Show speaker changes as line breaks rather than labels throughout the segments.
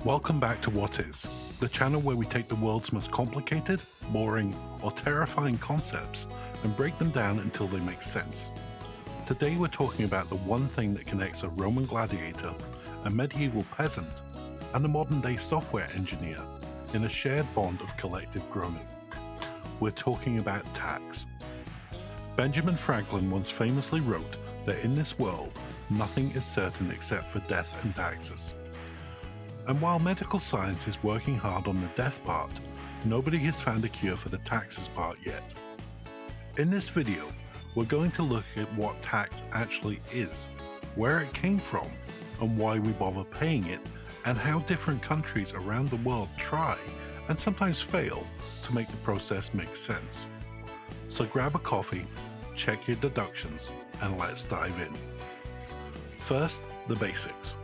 Welcome back to What Is, the channel where we take the world's most complicated, boring, or terrifying concepts and break them down until they make sense. Today we're talking about the one thing that connects a Roman gladiator, a medieval peasant, and a modern-day software engineer in a shared bond of collective groaning. We're talking about tax. Benjamin Franklin once famously wrote that in this world, nothing is certain except for death and taxes. And while medical science is working hard on the death part, nobody has found a cure for the taxes part yet. In this video, we're going to look at what tax actually is, where it came from, and why we bother paying it, and how different countries around the world try, and sometimes fail, to make the process make sense. So grab a coffee, check your deductions, and let's dive in. First, the basics.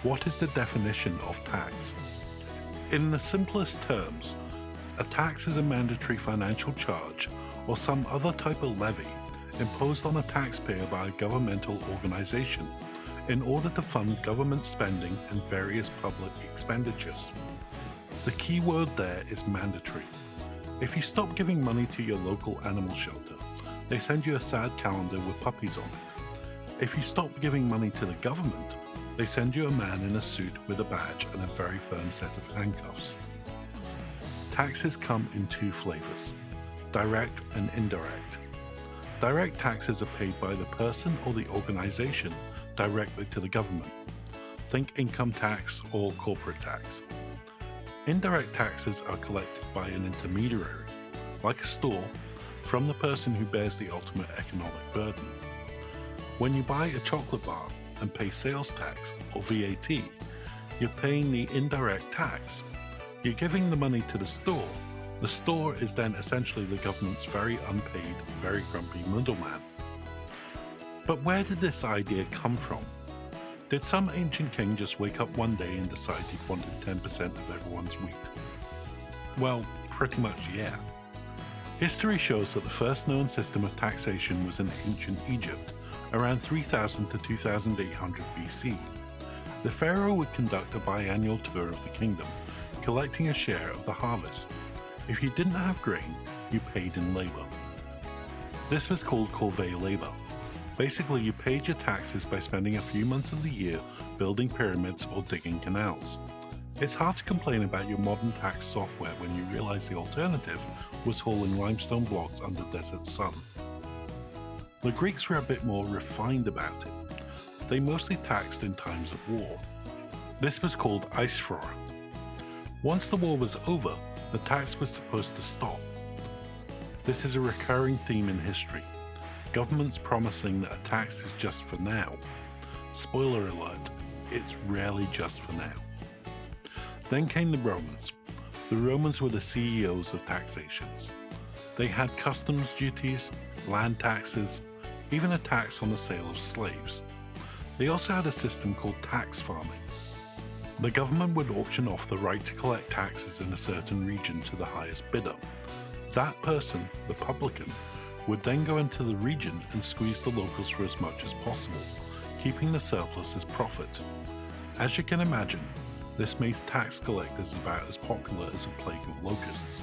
What is the definition of tax? In the simplest terms, a tax is a mandatory financial charge or some other type of levy imposed on a taxpayer by a governmental organization in order to fund government spending and various public expenditures. The key word there is mandatory. If you stop giving money to your local animal shelter, they send you a sad calendar with puppies on it. If you stop giving money to the government, they send you a man in a suit with a badge and a very firm set of handcuffs. Taxes come in two flavors, direct and indirect. Direct taxes are paid by the person or the organization directly to the government. Think income tax or corporate tax. Indirect taxes are collected by an intermediary, like a store, from the person who bears the ultimate economic burden. When you buy a chocolate bar and pay sales tax, or VAT, you're paying the indirect tax. You're giving the money to the store. The store is then essentially the government's very unpaid, very grumpy middleman. But where did this idea come from? Did some ancient king just wake up one day and decide he wanted 10% of everyone's wheat? Well, pretty much yeah. History shows that the first known system of taxation was in ancient Egypt, around 3000 to 2800 BC. The pharaoh would conduct a biannual tour of the kingdom, collecting a share of the harvest. If you didn't have grain, you paid in labor. This was called corvée labor. Basically, you paid your taxes by spending a few months of the year building pyramids or digging canals. It's hard to complain about your modern tax software when you realize the alternative was hauling limestone blocks under desert sun. The Greeks were a bit more refined about it. They mostly taxed in times of war. This was called eisphora. Once the war was over, the tax was supposed to stop. This is a recurring theme in history. Governments promising that a tax is just for now. Spoiler alert, it's rarely just for now. Then came the Romans. The Romans were the CEOs of taxations. They had customs duties, land taxes, even a tax on the sale of slaves. They also had a system called tax farming. The government would auction off the right to collect taxes in a certain region to the highest bidder. That person, the publican, would then go into the region and squeeze the locals for as much as possible, keeping the surplus as profit. As you can imagine, this made tax collectors about as popular as a plague of locusts.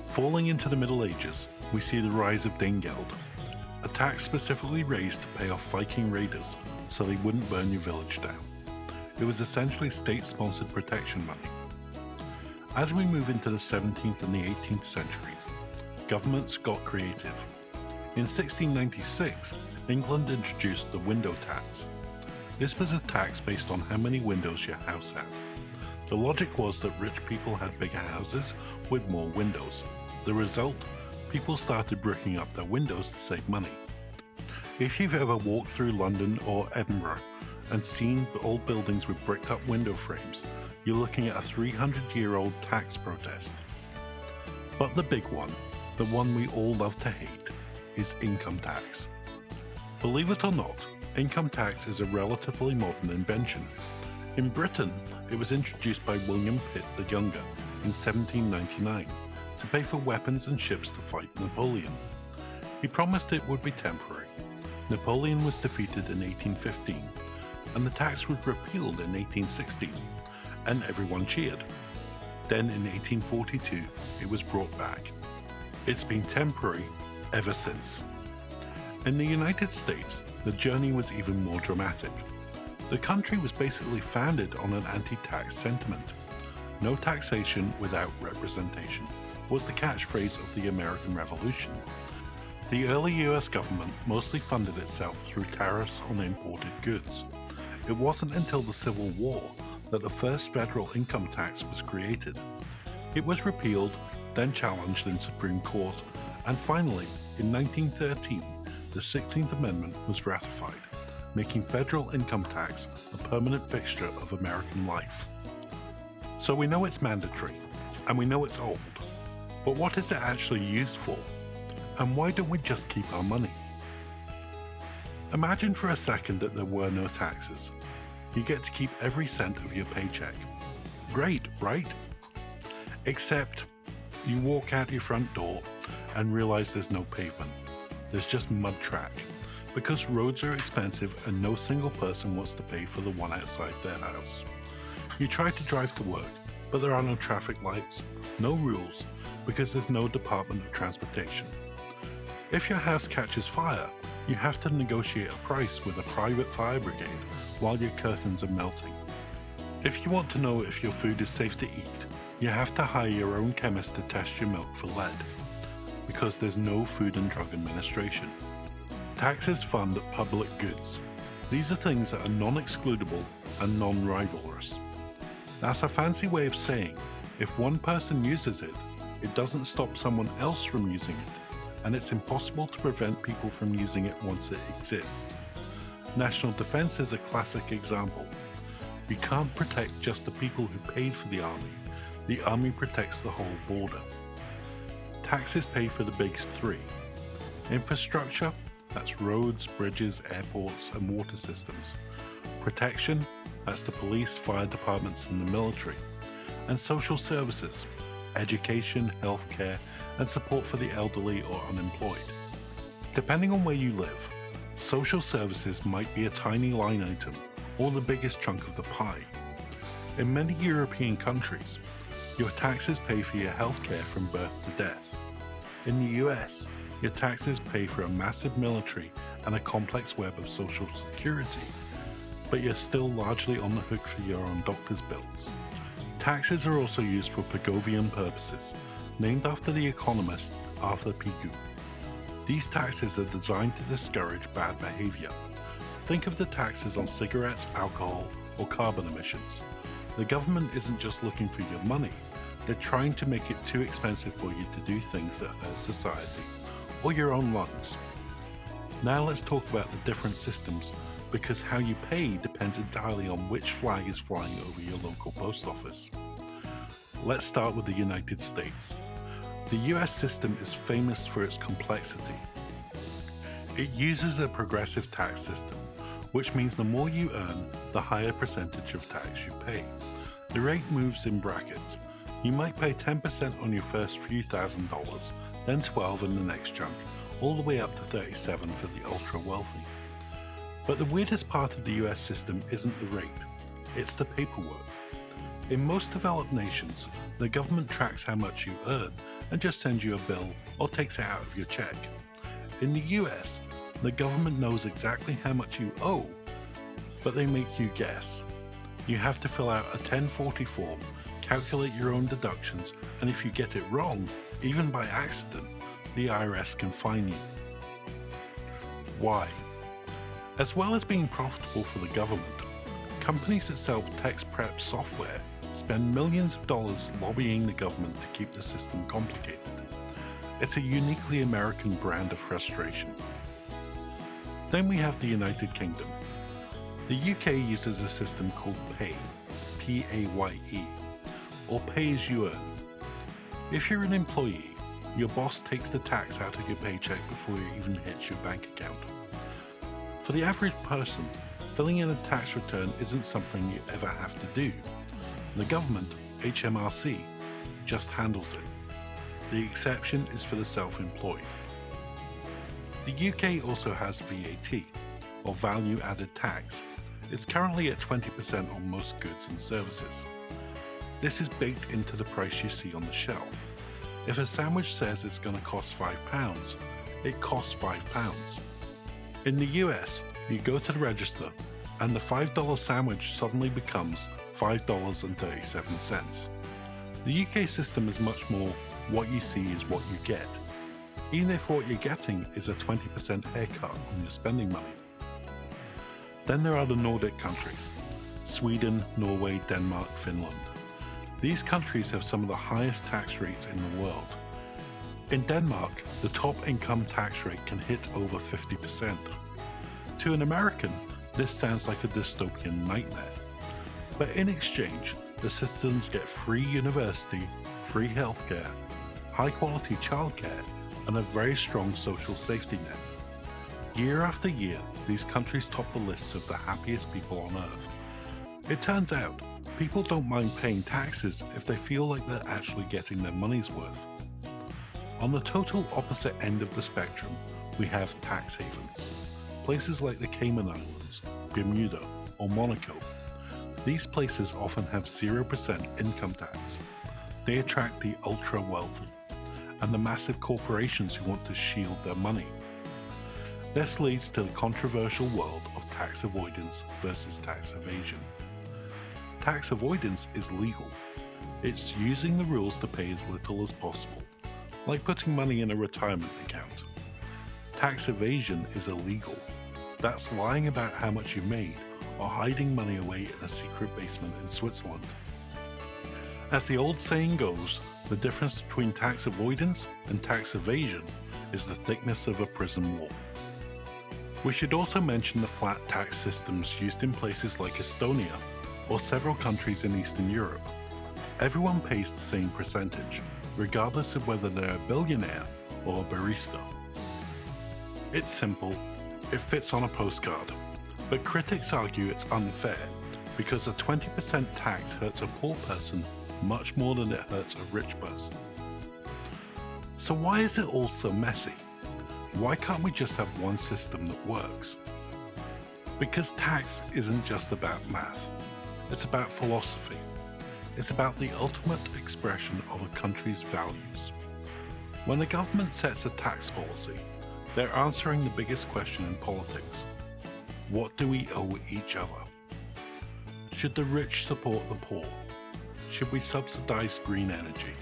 Falling into the Middle Ages, we see the rise of Dingeld, a tax specifically raised to pay off Viking raiders so they wouldn't burn your village down. It was essentially state-sponsored protection money. As we move into the 17th and the 18th centuries, governments got creative. In 1696, England introduced the window tax. This was a tax based on how many windows your house had. The logic was that rich people had bigger houses with more windows. The result? People started bricking up their windows to save money. If you've ever walked through London or Edinburgh and seen old buildings with bricked up window frames, you're looking at a 300-year-old tax protest. But the big one, the one we all love to hate, is income tax. Believe it or not, income tax is a relatively modern invention. In Britain, it was introduced by William Pitt the Younger in 1799 to pay for weapons and ships to fight Napoleon. He promised it would be temporary. Napoleon was defeated in 1815, and the tax was repealed in 1816, and everyone cheered. Then in 1842, it was brought back. It's been temporary ever since. In the United States, the journey was even more dramatic. The country was basically founded on an anti-tax sentiment. No taxation without representation was the catchphrase of the American Revolution. The early US government mostly funded itself through tariffs on imported goods. It wasn't until the Civil War that the first federal income tax was created. It was repealed, then challenged in Supreme Court, and finally, in 1913, the 16th Amendment was ratified, making federal income tax a permanent fixture of American life. So we know it's mandatory, and we know it's old, but what is it actually used for? And why don't we just keep our money? Imagine for a second that there were no taxes. You get to keep every cent of your paycheck. Great, right? Except you walk out your front door and realize there's no pavement. There's just mud track, because roads are expensive and no single person wants to pay for the one outside their house. You try to drive to work, but there are no traffic lights, no rules, because there's no Department of Transportation. If your house catches fire, you have to negotiate a price with a private fire brigade while your curtains are melting. If you want to know if your food is safe to eat, you have to hire your own chemist to test your milk for lead, because there's no Food and Drug Administration. Taxes fund public goods. These are things that are non-excludable and non-rivalrous. That's a fancy way of saying, if one person uses it, it doesn't stop someone else from using it, and it's impossible to prevent people from using it once it exists. National defense is a classic example. You can't protect just the people who paid for the army protects the whole border. Taxes pay for the big three. Infrastructure, that's roads, bridges, airports, and water systems. Protection, that's the police, fire departments, and the military. And social services, education, healthcare, and support for the elderly or unemployed. Depending on where you live, social services might be a tiny line item or the biggest chunk of the pie. In many European countries, your taxes pay for your healthcare from birth to death. In the US, your taxes pay for a massive military and a complex web of social security, but you're still largely on the hook for your own doctor's bills. Taxes are also used for Pigovian purposes, named after the economist Arthur P. Gould. These taxes are designed to discourage bad behavior. Think of the taxes on cigarettes, alcohol, or carbon emissions. The government isn't just looking for your money, they're trying to make it too expensive for you to do things that hurt society, or your own lungs. Now let's talk about the different systems, because how you pay depends entirely on which flag is flying over your local post office. Let's start with the United States. The US system is famous for its complexity. It uses a progressive tax system, which means the more you earn, the higher percentage of tax you pay. The rate moves in brackets. You might pay 10% on your first few $1,000s, then 12 in the next chunk, all the way up to 37 for the ultra wealthy. But the weirdest part of the US system isn't the rate, it's the paperwork. In most developed nations, the government tracks how much you earn and just sends you a bill or takes it out of your check. In the US, the government knows exactly how much you owe, but they make you guess. You have to fill out a 1040 form, calculate your own deductions, and if you get it wrong, even by accident, the IRS can fine you. Why? As well as being profitable for the government, companies that sell tax prep software spend millions of dollars lobbying the government to keep the system complicated. It's a uniquely American brand of frustration. Then we have the United Kingdom. The UK uses a system called PAYE, P-A-Y-E, or pay as you earn. If you're an employee, your boss takes the tax out of your paycheck before it even hits your bank account. For the average person, filling in a tax return isn't something you ever have to do. The government, HMRC, just handles it. The exception is for the self-employed. The UK also has VAT, or value added tax. It's currently at 20% on most goods and services. This is baked into the price you see on the shelf. If a sandwich says it's going to cost £5, it costs £5. In the US, you go to the register and the $5 sandwich suddenly becomes $5.37. The UK system is much more what you see is what you get, even if what you're getting is a 20% haircut on your spending money. Then there are the Nordic countries: Sweden, Norway, Denmark, Finland. These countries have some of the highest tax rates in the world. In Denmark, the top income tax rate can hit over 50%. To an American, this sounds like a dystopian nightmare. But in exchange, the citizens get free university, free healthcare, high quality childcare, and a very strong social safety net. Year after year, these countries top the lists of the happiest people on earth. It turns out, people don't mind paying taxes if they feel like they're actually getting their money's worth. On the total opposite end of the spectrum, we have tax havens. Places like the Cayman Islands, Bermuda, or Monaco. These places often have 0% income tax. They attract the ultra wealthy and the massive corporations who want to shield their money. This leads to the controversial world of tax avoidance versus tax evasion. Tax avoidance is legal. It's using the rules to pay as little as possible, like putting money in a retirement account. Tax evasion is illegal. That's lying about how much you made or hiding money away in a secret basement in Switzerland. As the old saying goes, the difference between tax avoidance and tax evasion is the thickness of a prison wall. We should also mention the flat tax systems used in places like Estonia or several countries in Eastern Europe. Everyone pays the same percentage, regardless of whether they're a billionaire or a barista. It's simple, it fits on a postcard, but critics argue it's unfair because a 20% tax hurts a poor person much more than it hurts a rich person. So why is it all so messy? Why can't we just have one system that works? Because tax isn't just about math, it's about philosophy. It's about the ultimate expression of a country's values. When the government sets a tax policy, they're answering the biggest question in politics. What do we owe each other? Should the rich support the poor? Should we subsidize green energy?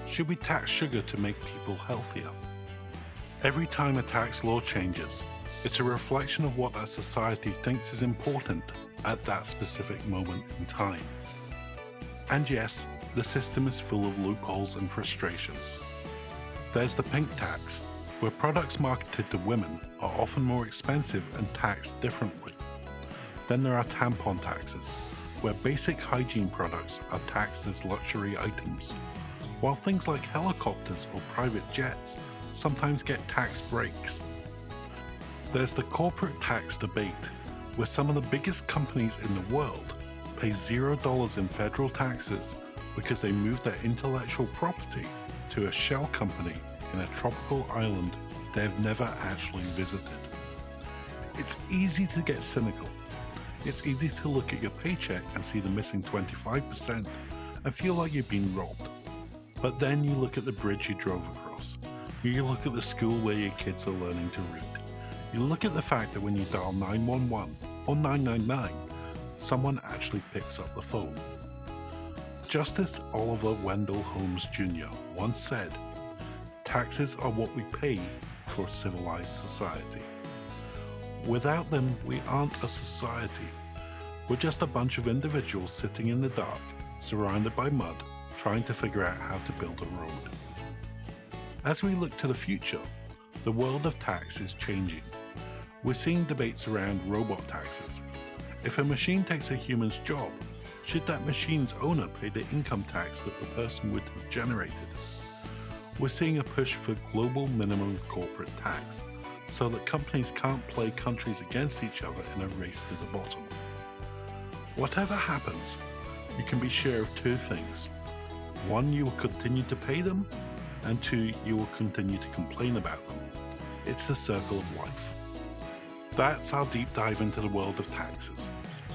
Should we tax sugar to make people healthier? Every time a tax law changes, it's a reflection of what that society thinks is important at that specific moment in time. And yes, the system is full of loopholes and frustrations. There's the pink tax, where products marketed to women are often more expensive and taxed differently. Then there are tampon taxes, where basic hygiene products are taxed as luxury items, while things like helicopters or private jets sometimes get tax breaks. There's the corporate tax debate, where some of the biggest companies in the world pay $0 in federal taxes because they moved their intellectual property to a shell company in a tropical island they've never actually visited. It's easy to get cynical. It's easy to look at your paycheck and see the missing 25% and feel like you've been robbed. But then you look at the bridge you drove across. You look at the school where your kids are learning to read. You look at the fact that when you dial 911 or 999, someone actually picks up the phone. Justice Oliver Wendell Holmes Jr. once said, "Taxes are what we pay for civilized society. Without them, we aren't a society. We're just a bunch of individuals sitting in the dark, surrounded by mud, trying to figure out how to build a road." As we look to the future, the world of tax is changing. We're seeing debates around robot taxes. If a machine takes a human's job, should that machine's owner pay the income tax that the person would have generated? We're seeing a push for global minimum corporate tax, so that companies can't play countries against each other in a race to the bottom. Whatever happens, you can be sure of two things. One, you will continue to pay them, and two, you will continue to complain about them. It's the circle of life. That's our deep dive into the world of taxes.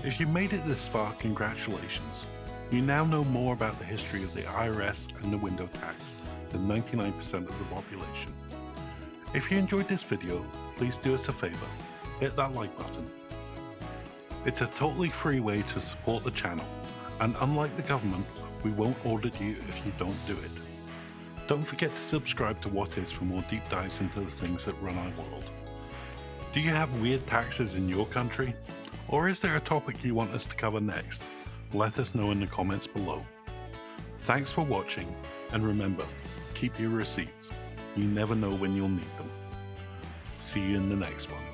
If you made it this far, congratulations. You now know more about the history of the IRS and the window tax than 99% of the population. If you enjoyed this video, please do us a favor, hit that like button. It's a totally free way to support the channel, and unlike the government, we won't audit you if you don't do it. Don't forget to subscribe to What Is for more deep dives into the things that run our world. Do you have weird taxes in your country? Or is there a topic you want us to cover next? Let us know in the comments below. Thanks for watching, and remember, keep your receipts. You never know when you'll need them. See you in the next one.